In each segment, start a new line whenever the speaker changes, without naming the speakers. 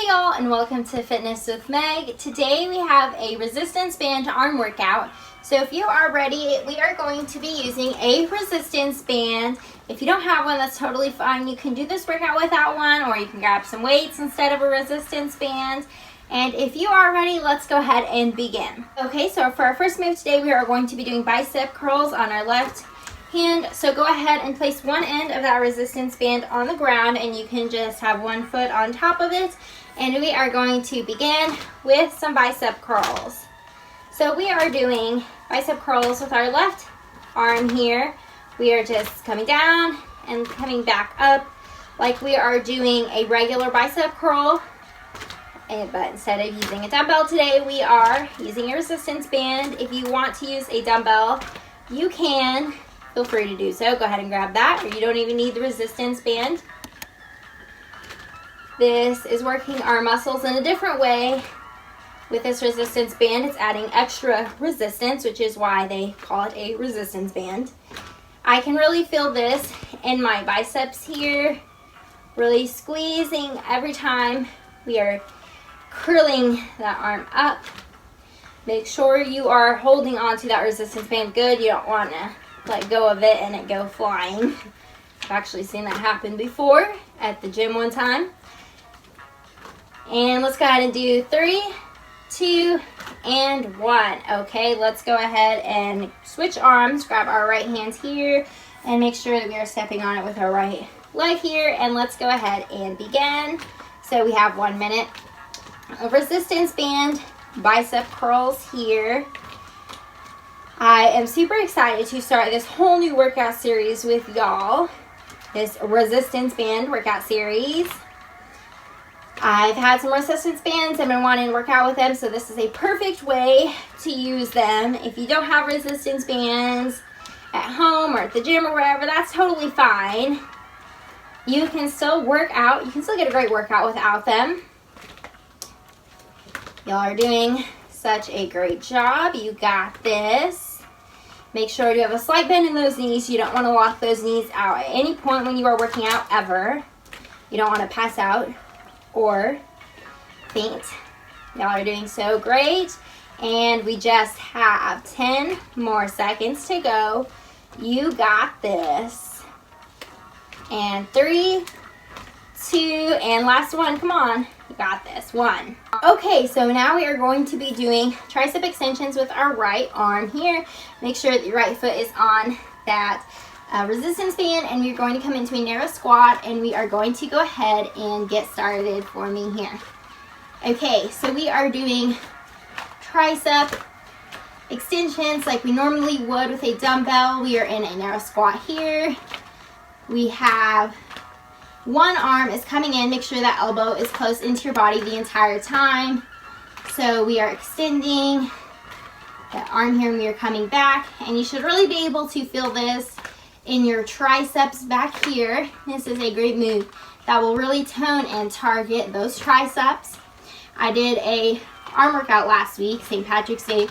Hey y'all, and welcome to Fitness with Meg. Today we have a resistance band arm workout. So if you are ready, we are going to be using a resistance band. If you don't have one, that's totally fine. You can do this workout without one, or you can grab some weights instead of a resistance band. And if you are ready, let's go ahead and begin. Okay, so for our first move today, we are going to be doing bicep curls on our left hand. So go ahead and place one end of that resistance band on the ground, and you can just have one foot on top of it. And we are going to begin with some bicep curls. So we are doing bicep curls with our left arm here. We are just coming down and coming back up like we are doing a regular bicep curl. But instead of using a dumbbell today, we are using a resistance band. If you want to use a dumbbell, you can. Feel free to do so. Go ahead and grab that, or you don't even need the resistance band. This is working our muscles in a different way. With this resistance band, it's adding extra resistance, which is why they call it a resistance band. I can really feel this in my biceps here, really squeezing every time we are curling that arm up. Make sure you are holding on to that resistance band good. You don't want to let go of it and it go flying. I've actually seen that happen before at the gym one time. And let's go ahead and do 3, 2, and 1. Okay, let's go ahead and switch arms. Grab our right hand here and make sure that we are stepping on it with our right leg here. And let's go ahead and begin. So we have 1 minute of resistance band bicep curls here. I am super excited to start this whole new workout series with y'all. This resistance band workout series. I've had some resistance bands. I've been wanting to work out with them, so this is a perfect way to use them. If you don't have resistance bands at home or at the gym or wherever, that's totally fine. You can still work out. You can still get a great workout without them. Y'all are doing such a great job. You got this. Make sure you have a slight bend in those knees. You don't want to lock those knees out at any point when you are working out, ever. You don't want to pass out or faint. Y'all are doing so great. And we just have 10 more seconds to go. You got this. And 3, 2, and last one. Come on. You got this. 1. Okay, so now we are going to be doing tricep extensions with our right arm here. Make sure that your right foot is on that resistance band, and we're going to come into a narrow squat, and we are going to go ahead and get started for me here. Okay, so we are doing tricep extensions like we normally would with a dumbbell. We are in a narrow squat here. We have one arm is coming in. Make sure that elbow is close into your body the entire time. So we are extending that arm here, and we are coming back, and you should really be able to feel this in your triceps back here. This is a great move that will really tone and target those triceps. I did a arm workout last week, St. Patrick's Day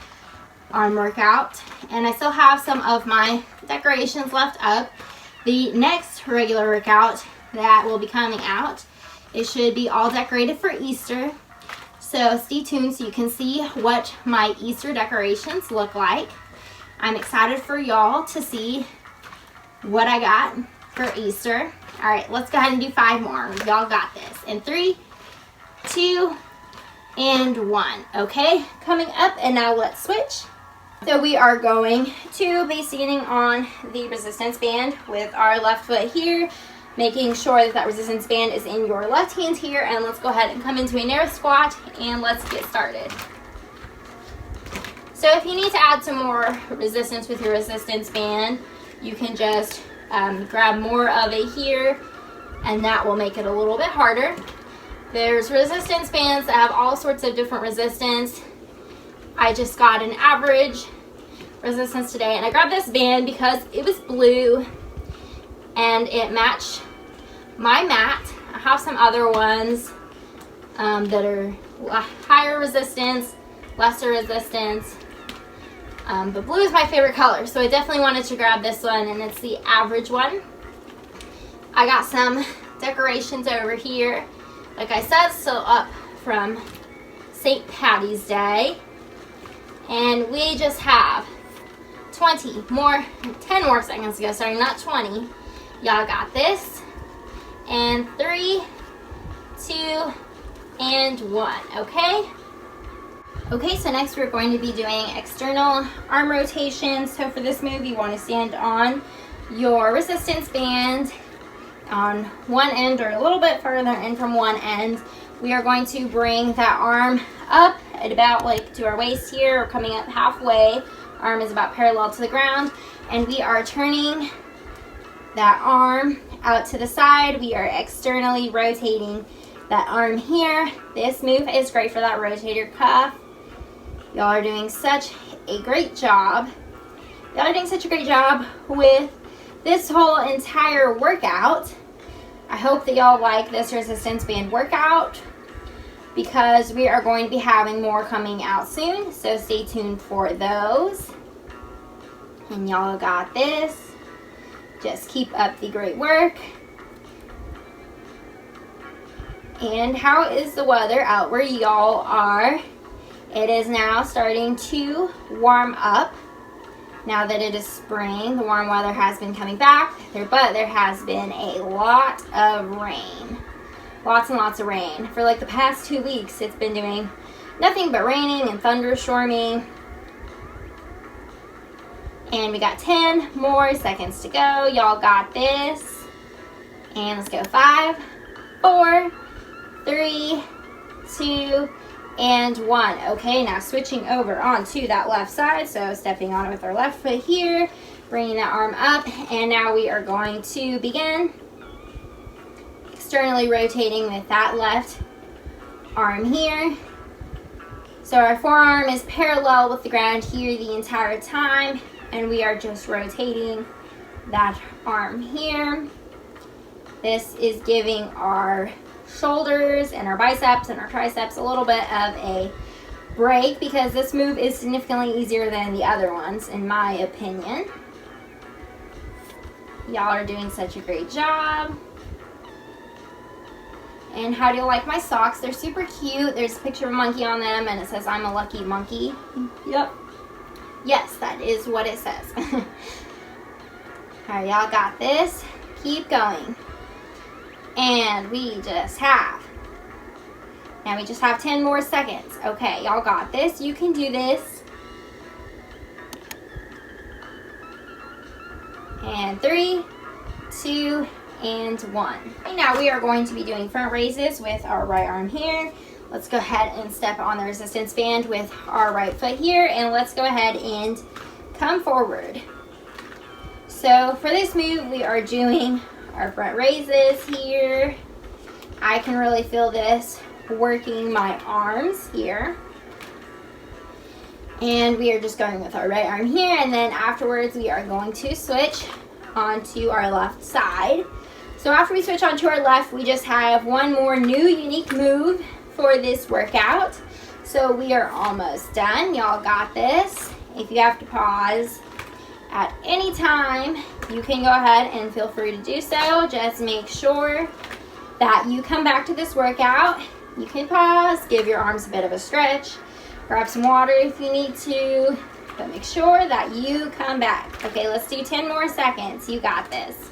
arm workout, and I still have some of my decorations left up. The next regular workout that will be coming out, it should be all decorated for Easter. So stay tuned so you can see what my Easter decorations look like. I'm excited for y'all to see what I got for Easter. All right, let's go ahead and do 5 more. Y'all got this. And 3, 2, and 1. Okay, coming up, and now let's switch. So we are going to be standing on the resistance band with our left foot here, making sure that that resistance band is in your left hand here. And let's go ahead and come into a narrow squat, and let's get started. So if you need to add some more resistance with your resistance band, you can just grab more of it here, and that will make it a little bit harder. There's resistance bands that have all sorts of different resistance. I just got an average resistance today, and I grabbed this band because it was blue and it matched my mat. I have some other ones that are higher resistance, lesser resistance. But blue is my favorite color, so I definitely wanted to grab this one, and it's the average one. I got some decorations over here. Like I said, still up from St. Patty's Day. And we just have 10 more seconds to go, sorry, not 20. Y'all got this. And 3, 2, and 1, okay? Okay, so next we're going to be doing external arm rotations. So for this move, you want to stand on your resistance band on one end or a little bit further in from one end. We are going to bring that arm up at about like to our waist here, or coming up halfway. Arm is about parallel to the ground, and we are turning that arm out to the side. We are externally rotating that arm here. This move is great for that rotator cuff. Y'all are doing such a great job. Y'all are doing such a great job with this whole entire workout. I hope that y'all like this resistance band workout, because we are going to be having more coming out soon, so stay tuned for those. And y'all got this. Just keep up the great work. And how is the weather out where y'all are? It is now starting to warm up. Now that it is spring, the warm weather has been coming back, but there has been a lot of rain. Lots and lots of rain. For like the past 2 weeks, it's been doing nothing but raining and thunderstorming. And we got 10 more seconds to go. Y'all got this. And let's go. 5, 4, 3, 2, and 1. Okay, now switching over onto that left side. So stepping on it with our left foot here, bringing that arm up, and now we are going to begin externally rotating with that left arm here. So our forearm is parallel with the ground here the entire time, and we are just rotating that arm here. This is giving our shoulders and our biceps and our triceps a little bit of a break, because this move is significantly easier than the other ones, in my opinion. Y'all are doing such a great job. And how do you like my socks? They're super cute. There's a picture of a monkey on them, and it says, "I'm a lucky monkey." Yep. Yes, that is what it says. All right, y'all got this. Keep going. And we just have 10 more seconds. Okay, y'all got this. You can do this. And 3, 2, and 1. Okay, now we are going to be doing front raises with our right arm here. Let's go ahead and step on the resistance band with our right foot here, and let's go ahead and come forward. So for this move, we are doing our front raises here. I can really feel this working my arms here. And we are just going with our right arm here, and then afterwards we are going to switch onto our left side. So after we switch onto our left, we just have one more new unique move for this workout. So we are almost done. Y'all got this. If you have to pause at any time, you can go ahead and feel free to do so. Just make sure that you come back to this workout. You can pause, give your arms a bit of a stretch, grab some water if you need to, but make sure that you come back. Okay, let's do 10 more seconds. You got this.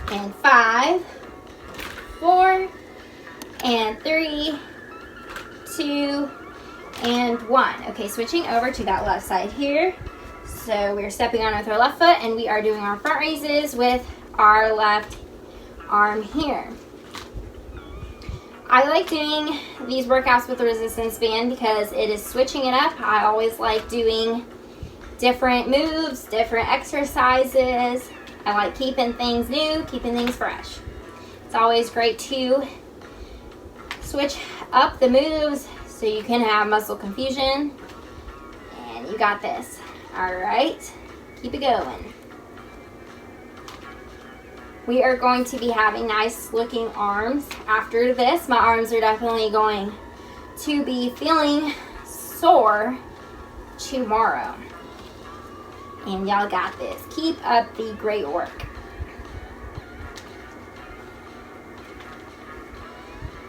And 5, 4, and 3, 2, and 1. Okay, switching over to that left side here. So we're stepping on with our left foot, and we are doing our front raises with our left arm here. I like doing these workouts with the resistance band because it is switching it up. I always like doing different moves, different exercises. I like keeping things new, keeping things fresh. It's always great to switch up the moves so you can have muscle confusion. And you got this. All right, keep it going. We are going to be having nice looking arms after this. My arms are definitely going to be feeling sore tomorrow. And y'all got this. Keep up the great work.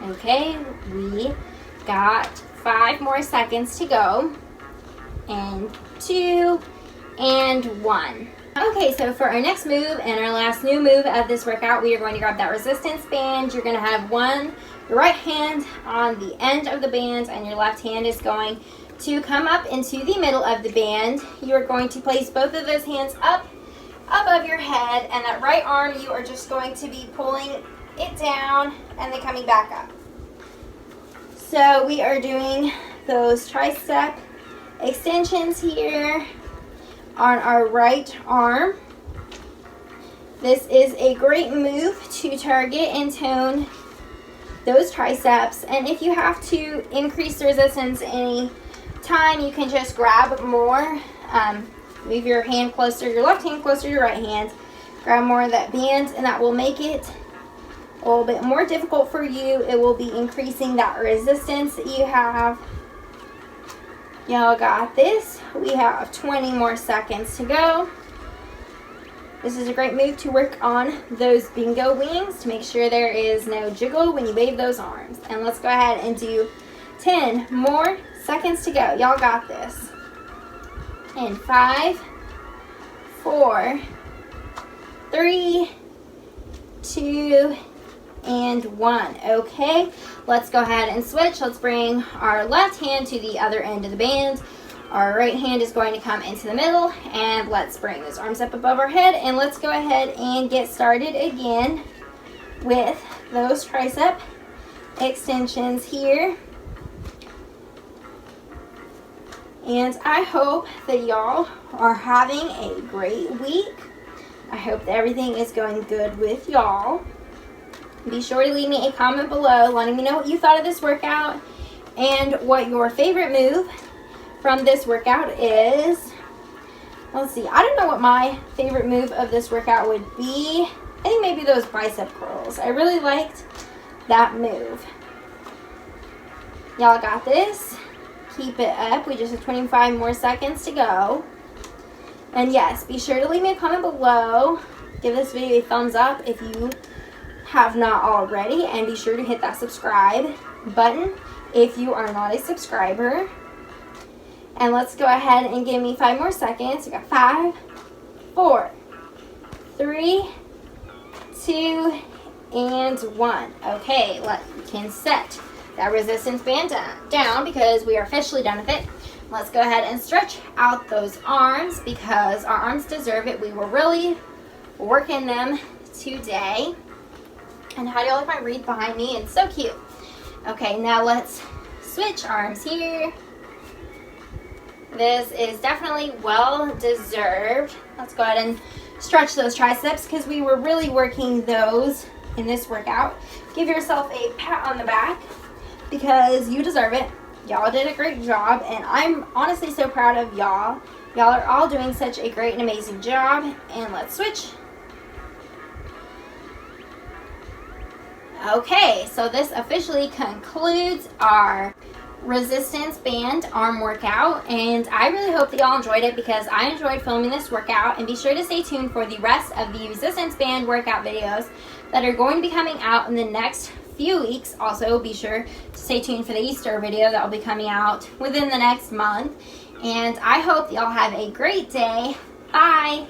Okay, we got 5 more seconds to go. And 2 and 1. Okay, so for our next move and our last new move of this workout, we are going to grab that resistance band. You're going to have your right hand on the end of the band, and your left hand is going to come up into the middle of the band. You are going to place both of those hands up above your head, and that right arm, you are just going to be pulling it down and then coming back up. So we are doing those tricep extensions here on our right arm. This is a great move to target and tone those triceps, and if you have to increase the resistance any time, you can just grab more. Move your hand closer, your left hand closer to your right hand, grab more of that band, and that will make it a little bit more difficult for you. It will be increasing that resistance that you have. Y'all got this. We have 20 more seconds to go. This is a great move to work on those bingo wings to make sure there is no jiggle when you wave those arms. And let's go ahead and do 10 more seconds to go. Y'all got this. And 5, 4, 3, 2, and 1. Okay, let's go ahead and switch. Let's bring our left hand to the other end of the band. Our right hand is going to come into the middle, and let's bring those arms up above our head, and let's go ahead and get started again with those tricep extensions here. And I hope that y'all are having a great week. I hope that everything is going good with y'all. Be sure to leave me a comment below letting me know what you thought of this workout and what your favorite move from this workout is. Let's see, I don't know what my favorite move of this workout would be. I think maybe those bicep curls. I really liked that move. Y'all got this. Keep it up. We just have 25 more seconds to go. And yes, be sure to leave me a comment below. Give this video a thumbs up if you have not already, and be sure to hit that subscribe button if you are not a subscriber. And let's go ahead and give me 5 more seconds. We got 5, 4, 3, 2, and 1. Okay, we can set that resistance band down because we are officially done with it. Let's go ahead and stretch out those arms because our arms deserve it. We were really working them today. And how do y'all like my wreath behind me? It's so cute. Okay, now let's switch arms here. This is definitely well deserved. Let's go ahead and stretch those triceps because we were really working those in this workout. Give yourself a pat on the back because you deserve it. Y'all did a great job, and I'm honestly so proud of y'all. Y'all are all doing such a great and amazing job. And let's switch. Okay, so this officially concludes our resistance band arm workout, and I really hope that y'all enjoyed it because I enjoyed filming this workout. And be sure to stay tuned for the rest of the resistance band workout videos that are going to be coming out in the next few weeks. Also, be sure to stay tuned for the Easter video that will be coming out within the next month. And I hope y'all have a great day. Bye!